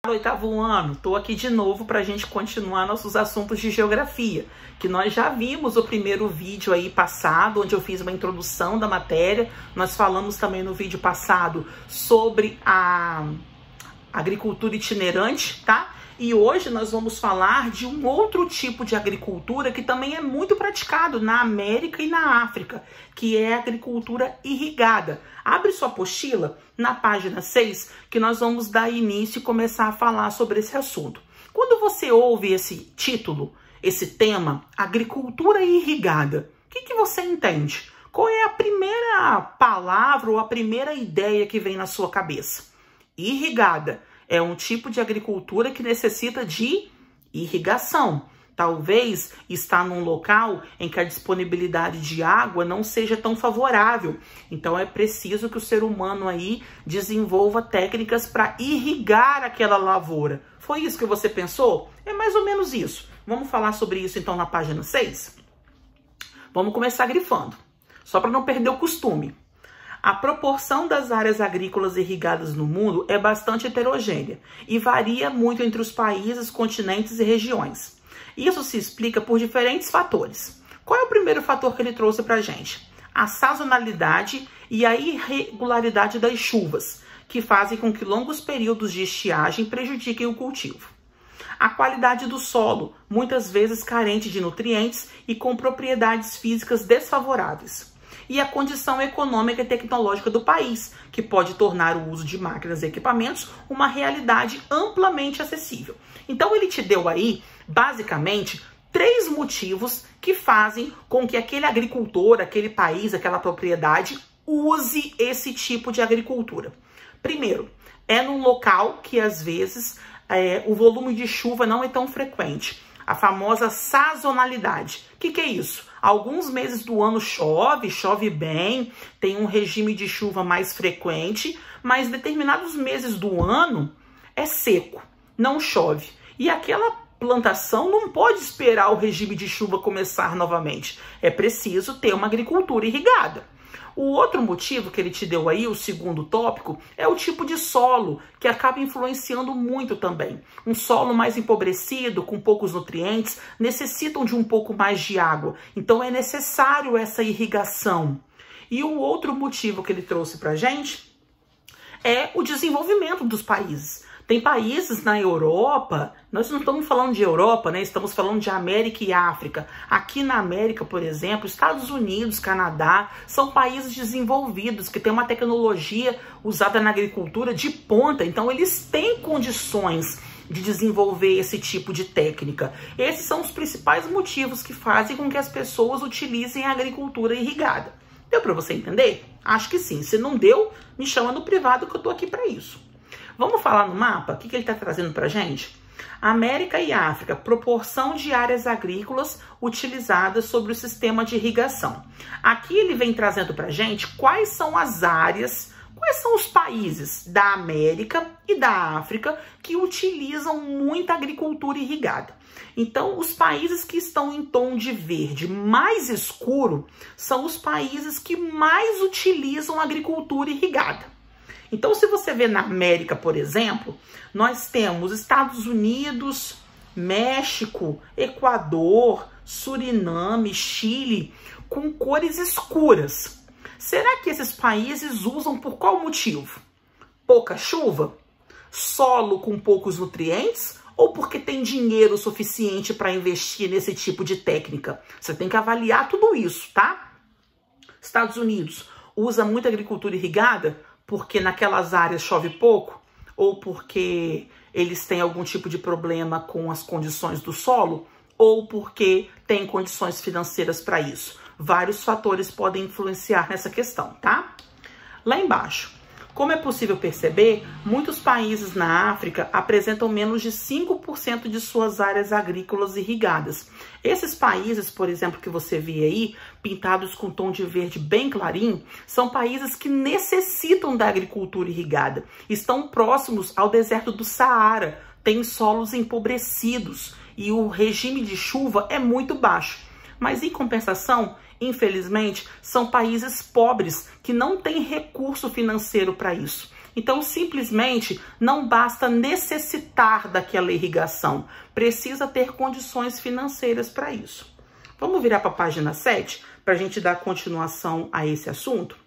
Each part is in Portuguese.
Oitavo ano, estou aqui de novo para a gente continuar nossos assuntos de geografia, que nós já vimos o primeiro vídeo aí passado, onde eu fiz uma introdução da matéria. Nós falamos também no vídeo passado sobre a agricultura itinerante, tá? E hoje nós vamos falar de um outro tipo de agricultura que também é muito praticado na América e na África, que é a agricultura irrigada. Abre sua apostila na página 6, que nós vamos dar início e começar a falar sobre esse assunto. Quando você ouve esse título, esse tema, agricultura irrigada, o que você entende? Qual é a primeira palavra ou a primeira ideia que vem na sua cabeça? Irrigada é um tipo de agricultura que necessita de irrigação. Talvez está num local em que a disponibilidade de água não seja tão favorável. Então é preciso que o ser humano aí desenvolva técnicas para irrigar aquela lavoura. Foi isso que você pensou? É mais ou menos isso. Vamos falar sobre isso então na página 6? Vamos começar grifando, só para não perder o costume. A proporção das áreas agrícolas irrigadas no mundo é bastante heterogênea e varia muito entre os países, continentes e regiões. Isso se explica por diferentes fatores. Qual é o primeiro fator que ele trouxe para a gente? A sazonalidade e a irregularidade das chuvas, que fazem com que longos períodos de estiagem prejudiquem o cultivo. A qualidade do solo, muitas vezes carente de nutrientes e com propriedades físicas desfavoráveis. E a condição econômica e tecnológica do país, que pode tornar o uso de máquinas e equipamentos uma realidade amplamente acessível. Então ele te deu aí, basicamente, 3 motivos que fazem com que aquele agricultor, aquele país, aquela propriedade use esse tipo de agricultura. Primeiro, é num local que às vezes o volume de chuva não é tão frequente. A famosa sazonalidade. O que é isso? Alguns meses do ano chove bem, tem um regime de chuva mais frequente, mas determinados meses do ano é seco, não chove. E aquela plantação não pode esperar o regime de chuva começar novamente. É preciso ter uma agricultura irrigada. O outro motivo que ele te deu aí, o segundo tópico, é o tipo de solo, que acaba influenciando muito também. Um solo mais empobrecido, com poucos nutrientes, necessitam de um pouco mais de água. Então é necessário essa irrigação. E o outro motivo que ele trouxe pra gente é o desenvolvimento dos países. Tem países na Europa, nós não estamos falando de Europa, né? Estamos falando de América e África. Aqui na América, por exemplo, Estados Unidos, Canadá, são países desenvolvidos, que têm uma tecnologia usada na agricultura de ponta. Então, eles têm condições de desenvolver esse tipo de técnica. Esses são os principais motivos que fazem com que as pessoas utilizem a agricultura irrigada. Deu para você entender? Acho que sim. Se não deu, me chama no privado que eu tô aqui para isso. Vamos falar no mapa? O que ele está trazendo para a gente? América e África, proporção de áreas agrícolas utilizadas sobre o sistema de irrigação. Aqui ele vem trazendo para a gente quais são as áreas, quais são os países da América e da África que utilizam muita agricultura irrigada. Então, os países que estão em tom de verde mais escuro são os países que mais utilizam agricultura irrigada. Então, se você vê na América, por exemplo, nós temos Estados Unidos, México, Equador, Suriname, Chile, com cores escuras. Será que esses países usam por qual motivo? Pouca chuva? Solo com poucos nutrientes? Ou porque tem dinheiro suficiente para investir nesse tipo de técnica? Você tem que avaliar tudo isso, tá? Estados Unidos usa muita agricultura irrigada porque naquelas áreas chove pouco, ou porque eles têm algum tipo de problema com as condições do solo, ou porque têm condições financeiras para isso. Vários fatores podem influenciar nessa questão, tá? Lá embaixo, como é possível perceber, muitos países na África apresentam menos de 5% de suas áreas agrícolas irrigadas. Esses países, por exemplo, que você vê aí, pintados com tom de verde bem clarinho, são países que necessitam da agricultura irrigada. Estão próximos ao deserto do Saara, têm solos empobrecidos e o regime de chuva é muito baixo. Mas, em compensação, infelizmente, são países pobres que não têm recurso financeiro para isso. Então, simplesmente, não basta necessitar daquela irrigação, precisa ter condições financeiras para isso. Vamos virar para a página 7, para a gente dar continuação a esse assunto?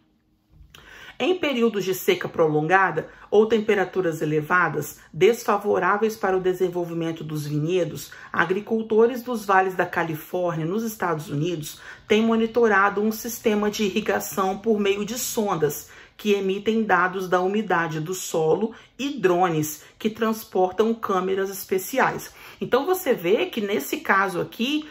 Em períodos de seca prolongada ou temperaturas elevadas, desfavoráveis para o desenvolvimento dos vinhedos, agricultores dos vales da Califórnia, nos Estados Unidos, têm monitorado um sistema de irrigação por meio de sondas, que emitem dados da umidade do solo, e drones, que transportam câmeras especiais. Então, você vê que nesse caso aqui,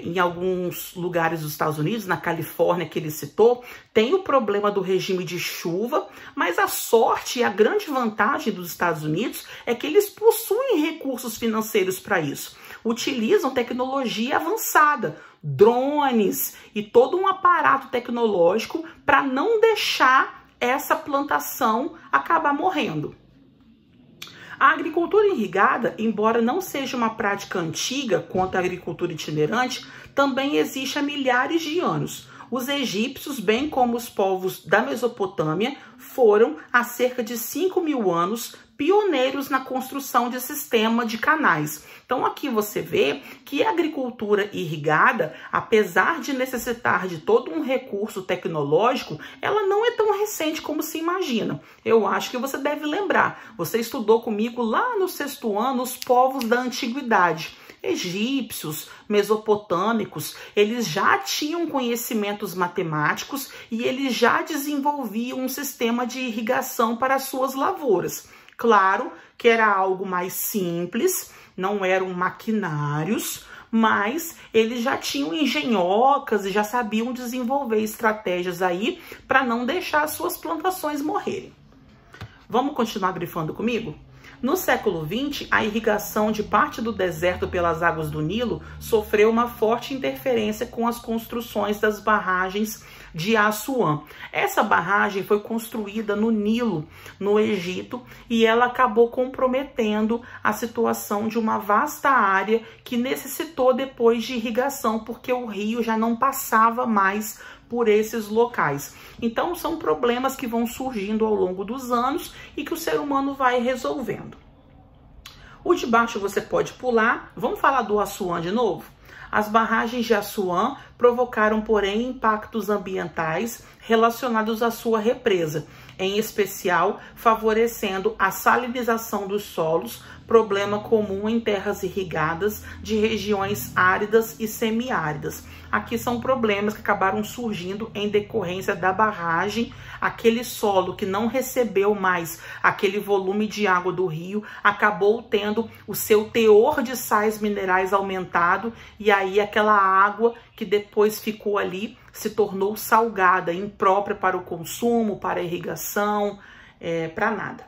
em alguns lugares dos Estados Unidos, na Califórnia que ele citou, tem o problema do regime de chuva, mas a sorte e a grande vantagem dos Estados Unidos é que eles possuem recursos financeiros para isso. Utilizam tecnologia avançada, drones e todo um aparato tecnológico para não deixar essa plantação acabar morrendo. A agricultura irrigada, embora não seja uma prática antiga quanto a agricultura itinerante, também existe há milhares de anos. Os egípcios, bem como os povos da Mesopotâmia, foram, há cerca de 5.000 anos, pioneiros na construção de sistema de canais. Então aqui você vê que a agricultura irrigada, apesar de necessitar de todo um recurso tecnológico, ela não é tão recente como se imagina. Eu acho que você deve lembrar, você estudou comigo lá no 6º ano os povos da antiguidade. Egípcios, mesopotâmicos, eles já tinham conhecimentos matemáticos e eles já desenvolviam um sistema de irrigação para as suas lavouras. Claro que era algo mais simples, não eram maquinários, mas eles já tinham engenhocas e já sabiam desenvolver estratégias aí para não deixar as suas plantações morrerem. Vamos continuar grifando comigo? No século XX, a irrigação de parte do deserto pelas águas do Nilo sofreu uma forte interferência com as construções das barragens de Assuã. Essa barragem foi construída no Nilo, no Egito, e ela acabou comprometendo a situação de uma vasta área que necessitou depois de irrigação, porque o rio já não passava mais por esses locais. Então, são problemas que vão surgindo ao longo dos anos e que o ser humano vai resolvendo. O de baixo você pode pular. Vamos falar do Assuã de novo? As barragens de Assuã provocaram, porém, impactos ambientais relacionados à sua represa, em especial favorecendo a salinização dos solos, problema comum em terras irrigadas de regiões áridas e semiáridas. Aqui são problemas que acabaram surgindo em decorrência da barragem. Aquele solo que não recebeu mais aquele volume de água do rio acabou tendo o seu teor de sais minerais aumentado, e aí aquela água que depois ficou ali se tornou salgada, imprópria para o consumo, para a irrigação, para nada.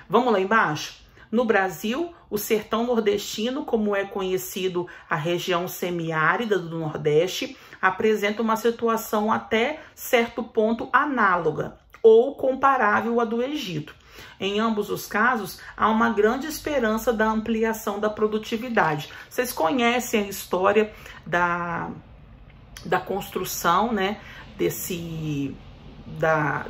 Vamos lá embaixo? No Brasil, o sertão nordestino, como é conhecido a região semiárida do Nordeste, apresenta uma situação até certo ponto análoga ou comparável à do Egito. Em ambos os casos, há uma grande esperança da ampliação da produtividade. Vocês conhecem a história da construção, né,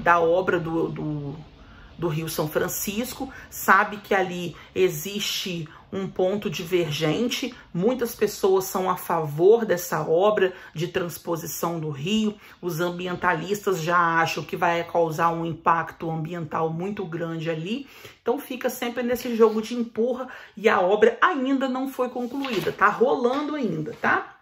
da obra do Rio São Francisco, sabe que ali existe um ponto divergente, muitas pessoas são a favor dessa obra de transposição do rio, os ambientalistas já acham que vai causar um impacto ambiental muito grande ali, então fica sempre nesse jogo de empurra e a obra ainda não foi concluída, tá rolando ainda, tá?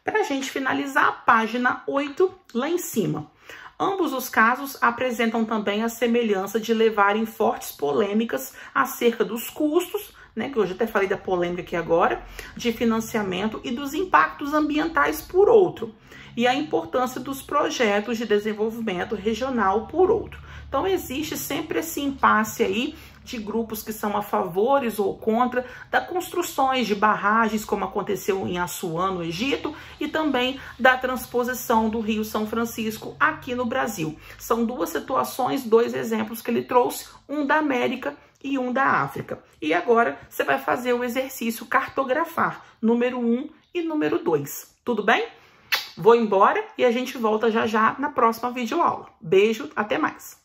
Para a gente finalizar, a página 8, lá em cima. Ambos os casos apresentam também a semelhança de levarem fortes polêmicas acerca dos custos, né, que eu já até falei da polêmica aqui agora, de financiamento e dos impactos ambientais por outro, e a importância dos projetos de desenvolvimento regional por outro. Então existe sempre esse impasse aí de grupos que são a favores ou contra das construções de barragens, como aconteceu em Assuã, no Egito, e também da transposição do Rio São Francisco aqui no Brasil. São duas situações, dois exemplos que ele trouxe, um da América e um da África. E agora você vai fazer o exercício cartografar, número 1 e número 2. Tudo bem? Vou embora e a gente volta já já na próxima videoaula. Beijo, até mais!